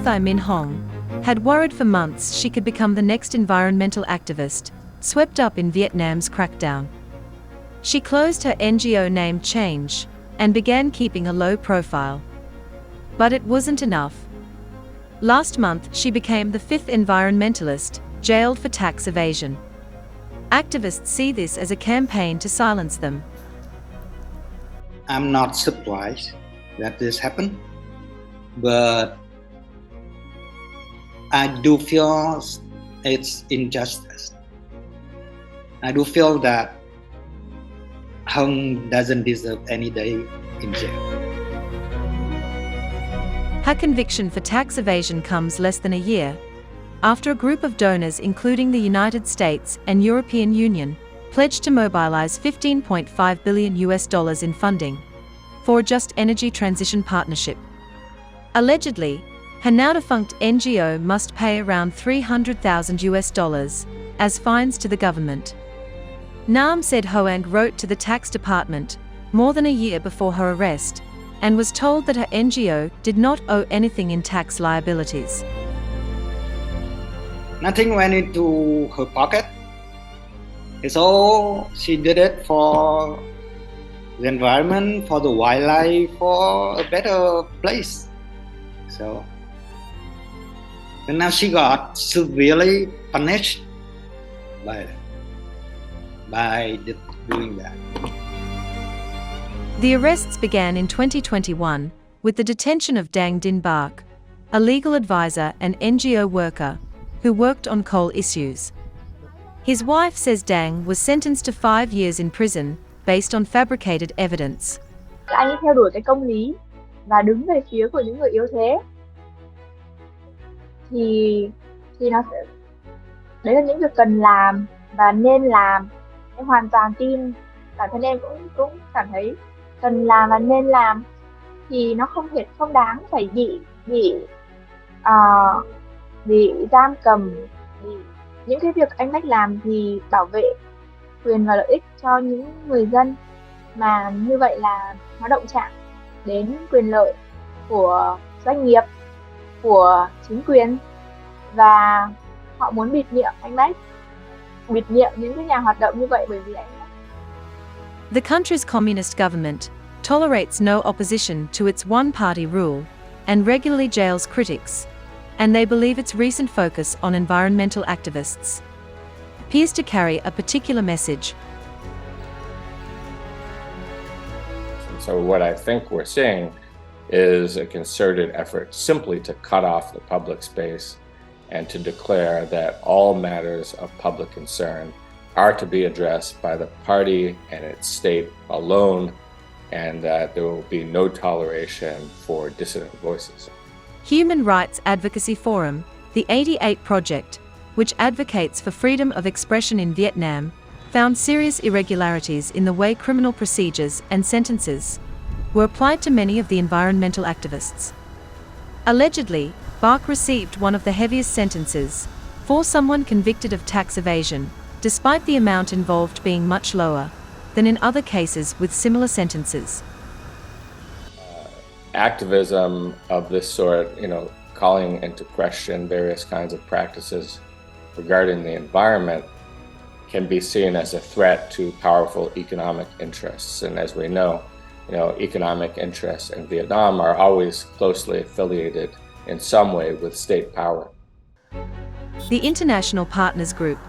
Thi Minh Hong, had worried for months she could become the next environmental activist, swept up in Vietnam's crackdown. She closed her NGO name Change and began keeping a low profile. But it wasn't enough. Last month, she became the fifth environmentalist jailed for tax evasion. Activists see this as a campaign to silence them. I'm not surprised that this happened, but I do feel it's injustice. I do feel that Hung doesn't deserve any day in jail. Her conviction for tax evasion comes less than a year after a group of donors, including the United States and European Union, pledged to mobilize $15.5 billion in funding for a just energy transition partnership. Allegedly, her now-defunct NGO must pay around $300,000 as fines to the government. Nam said Hoang wrote to the tax department more than a year before her arrest and was told that her NGO did not owe anything in tax liabilities. Nothing went into her pocket. It's all she did it for the environment, for the wildlife, for a better place. So, and now she got severely punished by doing that. The arrests began in 2021 with the detention of Dang Din Bak, a legal advisor and NGO worker who worked on coal issues. His wife says Dang was sentenced to 5 years in prison based on fabricated evidence. Anh ấy theo đuổi cái công lý và đứng về phía của những người yếu thế. Thì nó sẽ, đấy là những việc cần làm và nên làm. Em hoàn toàn tin, bản thân em cũng cảm thấy cần làm và nên làm, thì nó không đáng phải bị giam cầm. Vì những cái việc anh Bách làm thì bảo vệ quyền và lợi ích cho những người dân, mà như vậy là nó động chạm đến quyền lợi của doanh nghiệp, của chính quyền, và họ muốn bịt miệng anh Bách, bịt miệng những cái nhà hoạt động như vậy bởi vì anh Bách. The country's communist government tolerates no opposition to its one-party rule and regularly jails critics, and they believe its recent focus on environmental activists appears to carry a particular message. So what I think we're seeing is a concerted effort simply to cut off the public space and to declare that all matters of public concern are to be addressed by the party and its state alone, and that there will be no toleration for dissident voices. Human Rights Advocacy Forum, the 88 Project, which advocates for freedom of expression in Vietnam, found serious irregularities in the way criminal procedures and sentences were applied to many of the environmental activists. Allegedly, Bak received one of the heaviest sentences for someone convicted of tax evasion, despite the amount involved being much lower than in other cases with similar sentences. Activism of this sort, calling into question various kinds of practices regarding the environment, can be seen as a threat to powerful economic interests. And as we know, economic interests in Vietnam are always closely affiliated in some way with state power. The International Partners Group,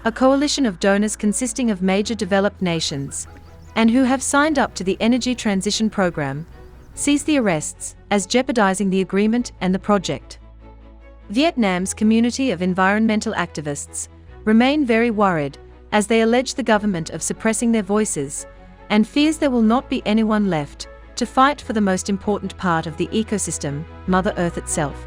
a coalition of donors consisting of major developed nations, and who have signed up to the Energy Transition Program, sees the arrests as jeopardizing the agreement and the project. Vietnam's community of environmental activists remain very worried as they allege the government of suppressing their voices and fears there will not be anyone left to fight for the most important part of the ecosystem, Mother Earth itself.